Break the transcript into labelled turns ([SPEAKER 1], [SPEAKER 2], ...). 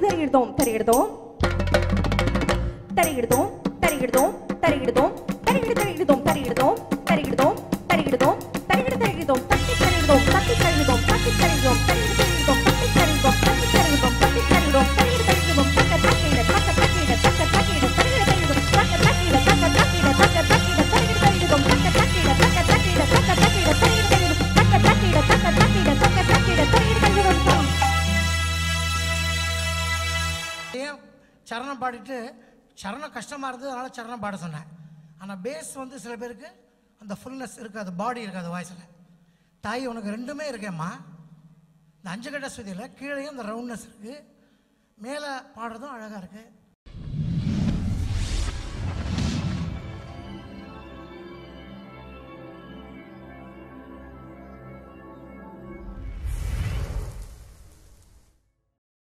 [SPEAKER 1] தரிகிடுதோம் தரிகிடுதோம் தரிகிடுதோம் தரிகிடுதோம் தரிகிடுதோம் தரிகிடுதோம் தரிகிடுதோம் தரிகிடுதோம் தரிகிடுதோம் தரிகிடுதோம் தட்டி தரிகிடுதோம் தட்டி தரிகிடுதோம் தட்டி தரிகிடுதோம் தரிகிடுதோம் தட்டி தரிகிடுதோம் தட்டி தரிகிடுதோம் தட்டி தரிகிடுதோம் தரிகிடுதோம் தக்க தக்கிட தக்க தக்கிட தக்க தக்கிட தரிகிடுதோம் தக்க தக்கிட தக்க தக்கிட தக்க தக்கிட தரிகிடுதோம் தக்க தக்கிட தக்க தக்கிட தக்க தக்கிட தரிகிடுதோம் தக்க தக்கிட தக்க தக்கிட தக்க தக்கிட தரிகிடுதோம்.
[SPEAKER 2] சரணம் பாடிட்டு சரணம் கஷ்டமாக இருந்தது, அதனால் சரணம் பாட சொன்னேன். ஆனால் பேஸ் வந்து சில பேருக்கு அந்த ஃபுல்னஸ் இருக்காது, பாடி இருக்காது வாய்ஸில். தாய் உனக்கு ரெண்டுமே இருக்கேம்மா. இந்த 5 கட்ட ஸ்ருதியில் கீழேயும் அந்த ரவுண்ட்னஸ் இருக்குது, மேலே பாடுறதும் அழகாக இருக்குது.